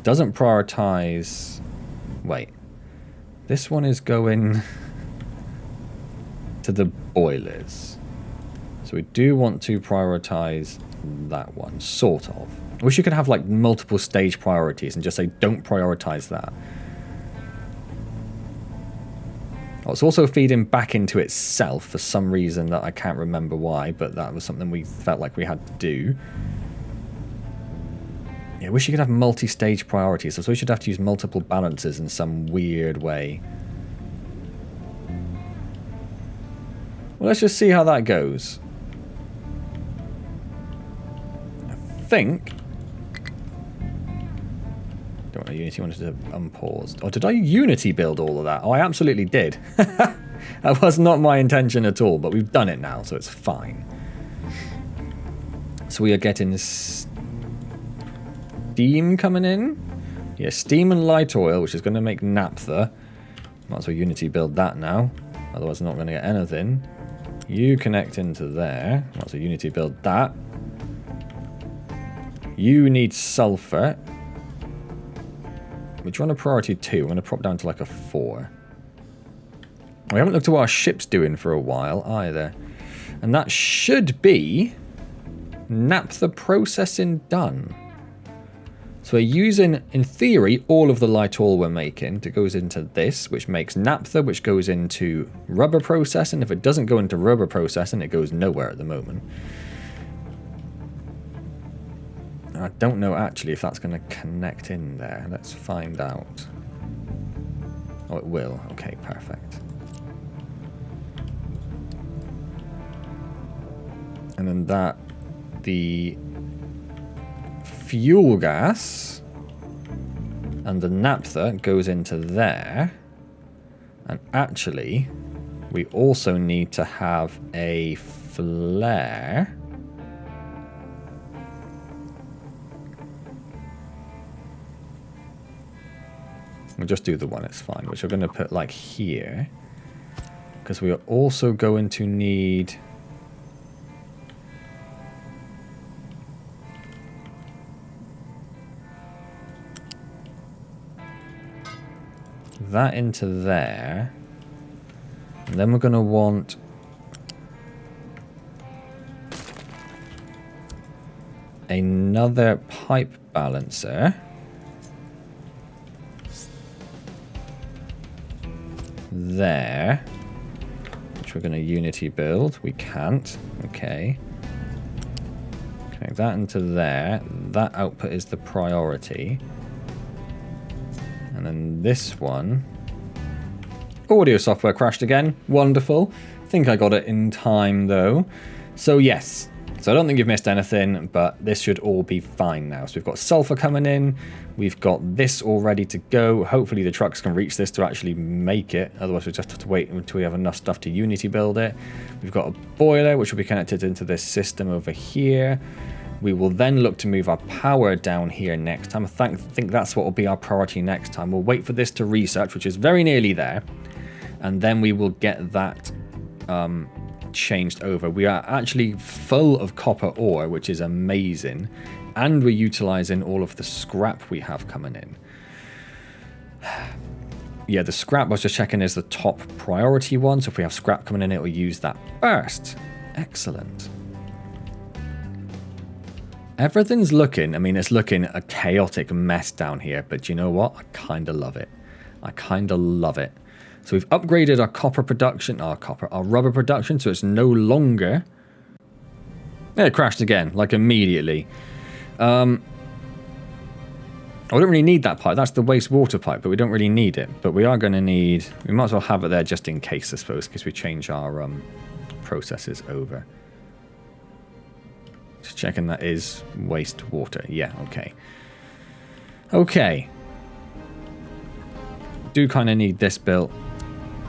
A: Doesn't prioritize... Wait. This one is going to the boilers. So we do want to prioritize that one, sort of. I wish you could have like multiple stage priorities and just say don't prioritize that. Oh, it's also feeding back into itself for some reason that I can't remember why, but that was something we felt like we had to do. Yeah, I wish you could have multi-stage priorities. I suppose you'd have to use multiple balances in some weird way. Well, let's just see how that goes. I think... Don't know, Unity wanted to unpause. Oh, did I Unity build all of that? Oh, I absolutely did. That was not my intention at all, but we've done it now, so it's fine. So we are getting steam coming in. Yeah, steam and light oil, which is going to make Naptha. Might as well Unity build that now. Otherwise, I'm not going to get anything. You connect into there. Might as well Unity build that. You need sulfur. Which one a priority 2? I'm going to prop down to like a 4. We haven't looked at what our ship's doing for a while either. And that should be Naptha processing done. So we're using, in theory, all of the light oil we're making that goes into this, which makes Naptha, which goes into rubber processing. If it doesn't go into rubber processing, it goes nowhere at the moment. I don't know actually if that's going to connect in there. Let's find out. Oh, it will. Okay, perfect. And then that, the fuel gas and the naphtha goes into there. And actually, we also need to have a flare. We'll just do the one, it's fine, which we're going to put like here. Because we are also going to need that into there. And then we're going to want another pipe balancer. There. Which we're going to Unity build. We can't. Okay. Connect that into there. That output is the priority. And then this one. Audio software crashed again. Wonderful. I think I got it in time though. So yes. So I don't think you've missed anything, but this should all be fine now. So we've got sulfur coming in. We've got this all ready to go. Hopefully the trucks can reach this to actually make it. Otherwise we just have to wait until we have enough stuff to Unity build it. We've got a boiler which will be connected into this system over here. We will then look to move our power down here next time. I think that's what will be our priority next time. We'll wait for this to research, which is very nearly there. And then we will get that changed over. We are actually full of copper ore, which is amazing. And we're utilizing all of the scrap we have coming in. Yeah, the scrap I was just checking is the top priority one. So if we have scrap coming in, it will use that first. Excellent. Everything's looking, I mean, it's looking a chaotic mess down here, but you know what? I kind of love it. I kind of love it. So we've upgraded our copper production, our rubber production, so it's no longer... Yeah, it crashed again, like immediately. I don't really need that pipe. That's the wastewater pipe, but we don't really need it. But we are going to need... We might as well have it there just in case, I suppose, because we change our processes over. Just checking that is wastewater. Yeah, okay. Okay. Do kind of need this built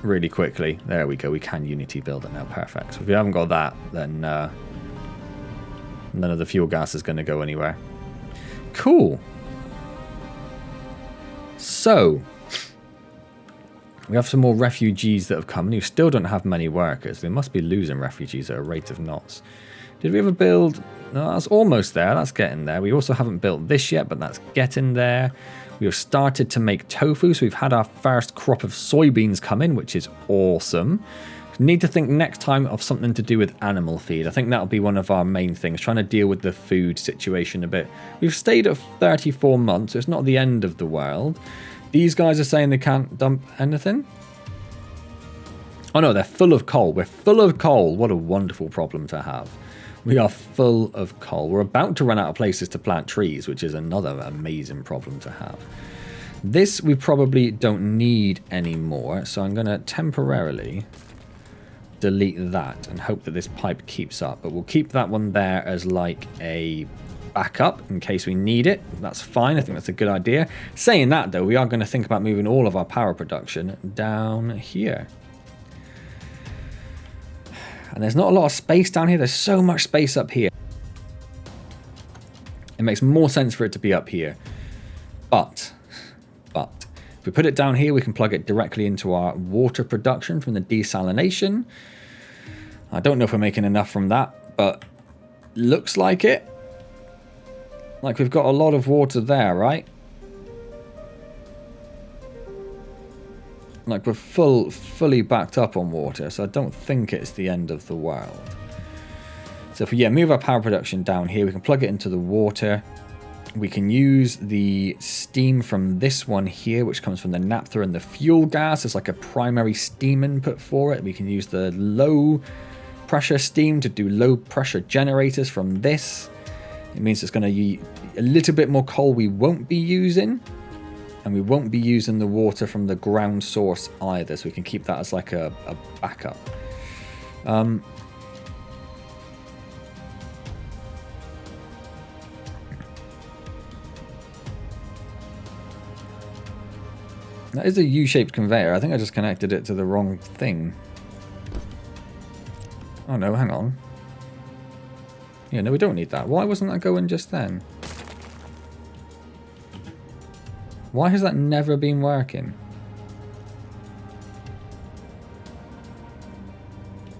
A: really quickly. There we go. We can Unity build it now. Perfect. So if we haven't got that, then none of the fuel gas is going to go anywhere. Cool. So we have some more refugees that have come. And you still don't have many workers. They must be losing refugees at a rate of knots. Did we ever build... No, that's almost there. That's getting there. We also haven't built this yet, but that's getting there. We have started to make tofu, so we've had our first crop of soybeans come in, which is awesome. We need to think next time of something to do with animal feed. I think that'll be one of our main things, trying to deal with the food situation a bit. We've stayed at 34 months, so it's not the end of the world. These guys are saying they can't dump anything. Oh no, they're full of coal. We're full of coal. What a wonderful problem to have. We are full of coal. We're about to run out of places to plant trees, which is another amazing problem to have. This we probably don't need anymore, so I'm going to temporarily delete that and hope that this pipe keeps up. But we'll keep that one there as like a backup in case we need it. That's fine. I think that's a good idea. Saying that, though, we are going to think about moving all of our power production down here. And there's not a lot of space down here. There's so much space up here. It makes more sense for it to be up here. But, if we put it down here, we can plug it directly into our water production from the desalination. I don't know if we're making enough from that, but looks like it. Like we've got a lot of water there, right? Like we're fully backed up on water, so I don't think it's the end of the world. So if we move our power production down here, we can plug it into the water. We can use the steam from this one here, which comes from the naphtha and the fuel gas. It's like a primary steam input for it. We can use the low pressure steam to do low pressure generators from this. It means it's going to be a little bit more coal we won't be using. And we won't be using the water from the ground source either, so we can keep that as like a backup. That is a U-shaped conveyor. I think I just connected it to the wrong thing. Oh no, hang on. Yeah, no, we don't need that. Why wasn't that going just then? Why has that never been working?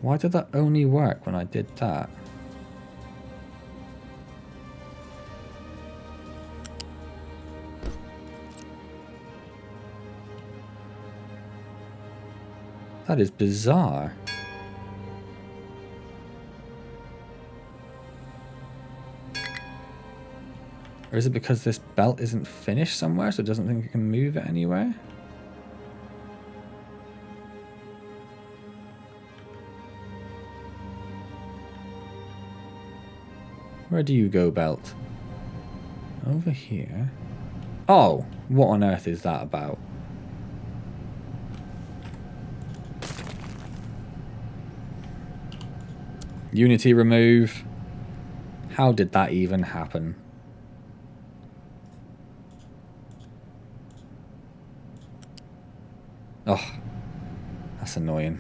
A: Why did that only work when I did that? That is bizarre. Or is it because this belt isn't finished somewhere, so it doesn't think it can move it anywhere? Where do you go, belt? Over here. Oh, what on earth is that about? Unity remove. How did that even happen? Oh, that's annoying.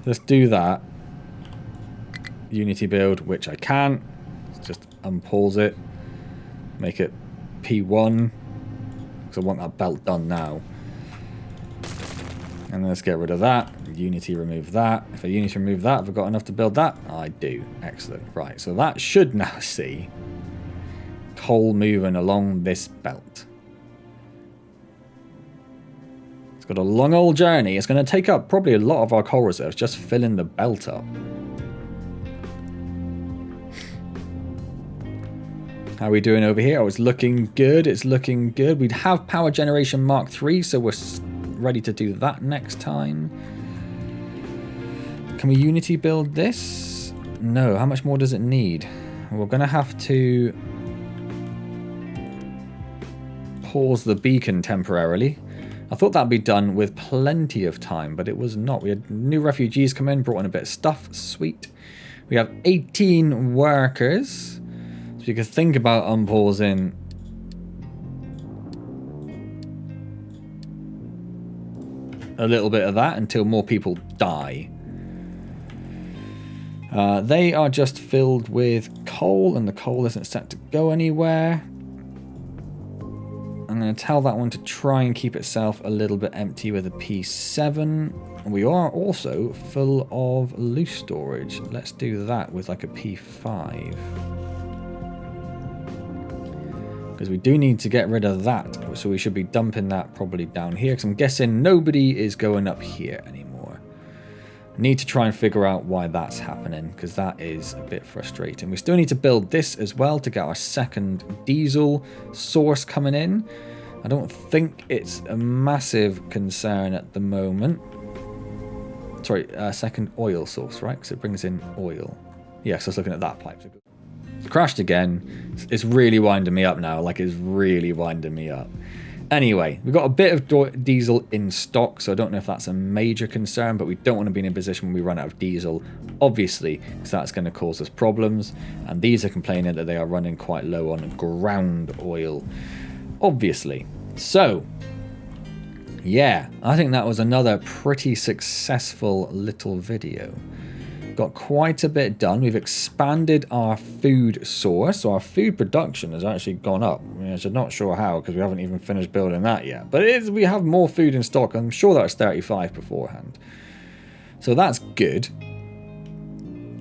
A: Let's do that. Unity build, which I can. Let's just unpause it. Make it P1. Because I want that belt done now. And let's get rid of that. Unity remove that. If I Unity remove that, have I got enough to build that? I do. Excellent. Right, so that should now see coal moving along this belt. It's got a long old journey. It's going to take up probably a lot of our coal reserves just filling the belt up. How are we doing over here? Oh, it's looking good. It's looking good. We'd have power generation Mark 3, so we're ready to do that next time. Can we Unity build this? No. How much more does it need? We're going to have to pause the beacon temporarily. I thought that'd be done with plenty of time, but it was not. We had new refugees come in, brought in a bit of stuff. Sweet. We have 18 workers. So you could think about unpausing a little bit of that until more people die. They are just filled with coal, and the coal isn't set to go anywhere. I'm going to tell that one to try and keep itself a little bit empty with a P7. We are also full of loose storage. Let's do that with like a P5. Because we do need to get rid of that. So we should be dumping that probably down here. Because I'm guessing nobody is going up here anymore. Need to try and figure out why that's happening. Because that is a bit frustrating. We still need to build this as well to get our second diesel source coming in. I don't think it's a massive concern at the moment. Sorry, second oil source, right? Because it brings in oil. Yes, I was looking at that pipe. Crashed again. It's really winding me up now. Like, it's really winding me up. Anyway, we've got a bit of diesel in stock, so I don't know if that's a major concern, but we don't want to be in a position when we run out of diesel, obviously, because that's going to cause us problems. And these are complaining that they are running quite low on ground oil, obviously. So, yeah, I think that was another pretty successful little video. Got quite a bit done. We've expanded our food source, so our food production has actually gone up. I mean, I'm not sure how, because we haven't even finished building that yet. But it is, we have more food in stock. I'm sure that was 35 beforehand. So that's good.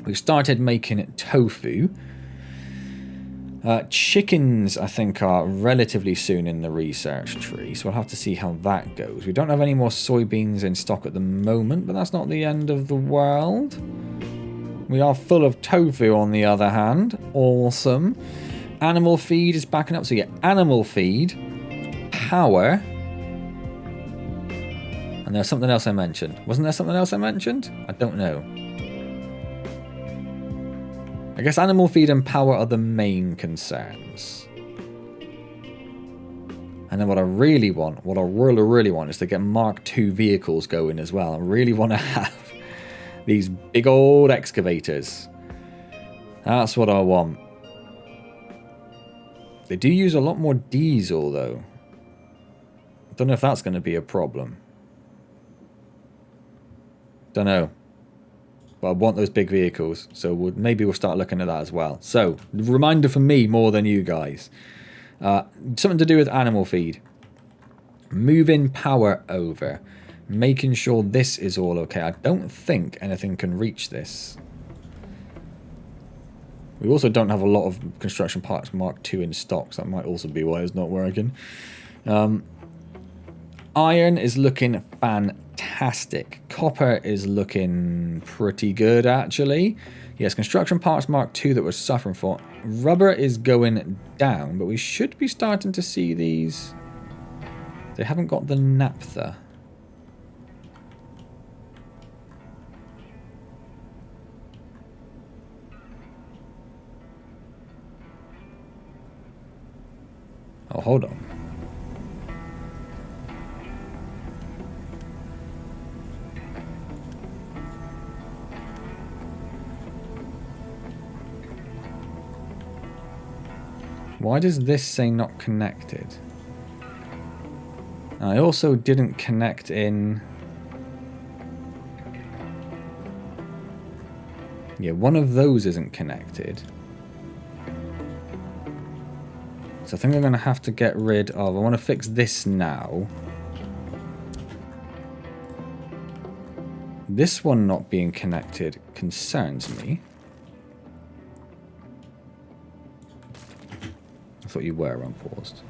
A: We've started making tofu. Chickens, I think, are relatively soon in the research tree, so we'll have to see how that goes. We don't have any more soybeans in stock at the moment, but that's not the end of the world. We are full of tofu, on the other hand. Awesome. Animal feed is backing up, so you get animal feed, power, and there's something else I mentioned. Wasn't there something else I mentioned? I don't know. I guess animal feed and power are the main concerns. And then what I really want, what I really want is to get Mark II vehicles going as well. I really want to have these big old excavators. That's what I want. They do use a lot more diesel though. Don't know if that's going to be a problem. Don't know. But I want those big vehicles, so maybe we'll start looking at that as well. So, reminder for me more than you guys. Something to do with animal feed. Moving power over. Making sure this is all okay. I don't think anything can reach this. We also don't have a lot of construction parts Mark II in stock, so that might also be why it's not working. Iron is looking fantastic. Copper is looking pretty good, actually. Yes, construction parts Mark II that we're suffering for. Rubber is going down, but we should be starting to see these. They haven't got the naphtha. Oh, hold on. Why does this say not connected? I also didn't connect in... Yeah, one of those isn't connected. So I think I'm going to have to get rid of... I want to fix this now. This one not being connected concerns me. I thought you were unpaused.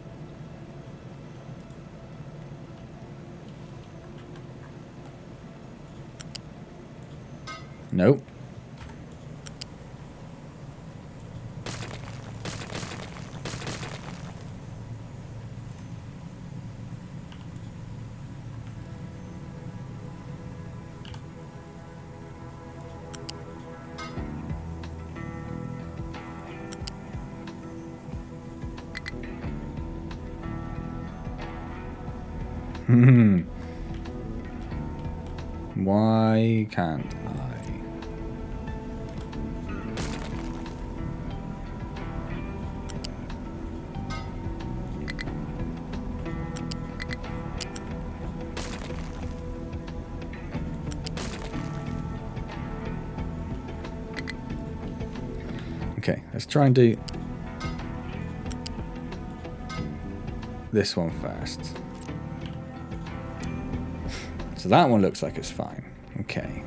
A: Nope. Why can't I? Okay, let's try and do this one first. So that one looks like it's fine. Okay.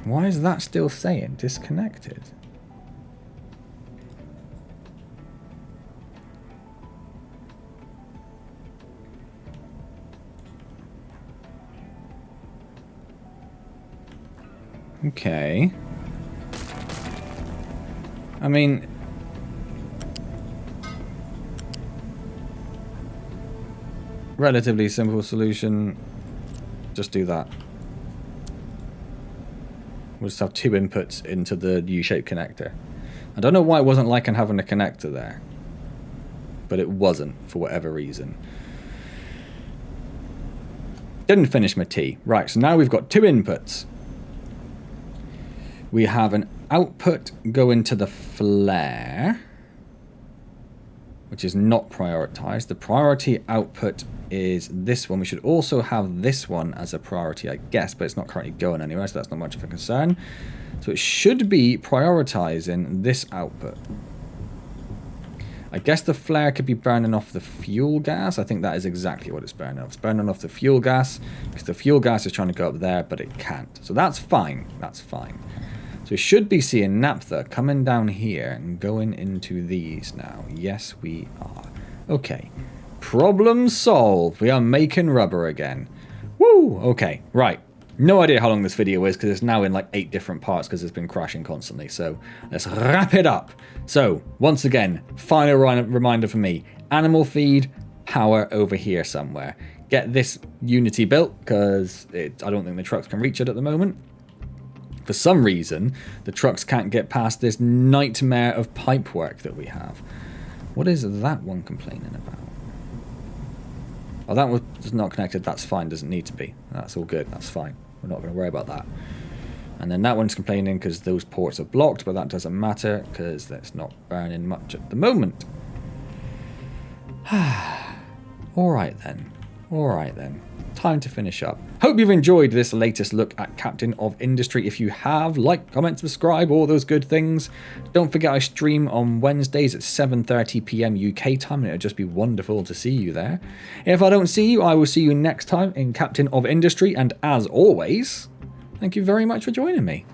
A: Why is that still saying disconnected? Okay. I mean... relatively simple solution. Just do that. We'll just have two inputs into the U-shaped connector. I don't know why it wasn't liking having a connector there. But it wasn't, for whatever reason. Didn't finish my tea. Right, so now we've got two inputs. We have an output going to the flare, which is not prioritized. The priority output is this one. We should also have this one as a priority, I guess, but it's not currently going anywhere, so that's not much of a concern. So it should be prioritizing this output. I guess the flare could be burning off the fuel gas. I think that is exactly what it's burning off. It's burning off the fuel gas, because the fuel gas is trying to go up there, but it can't. So that's fine. That's fine. So we should be seeing naphtha coming down here and going into these now. Yes, we are. Okay. Problem solved. We are making rubber again. Woo! Okay, right. No idea how long this video is because it's now in like 8 different parts because it's been crashing constantly. So let's wrap it up. So once again, final reminder for me. Animal feed, power over here somewhere. Get this unity built because I don't think the trucks can reach it at the moment. For some reason, the trucks can't get past this nightmare of pipework that we have. What is that one complaining about? Oh, that was not connected. That's fine. Doesn't need to be. That's all good. That's fine. We're not going to worry about that. And then that one's complaining because those ports are blocked, but that doesn't matter because that's not burning much at the moment. All right then. All right then. Time to finish up. Hope you've enjoyed this latest look at Captain of Industry. If you have, like, comment, subscribe, all those good things. Don't forget I stream on Wednesdays at 7:30 PM UK time, and it'll just be wonderful to see you there. If I don't see you, I will see you next time in Captain of Industry, and as always, thank you very much for joining me.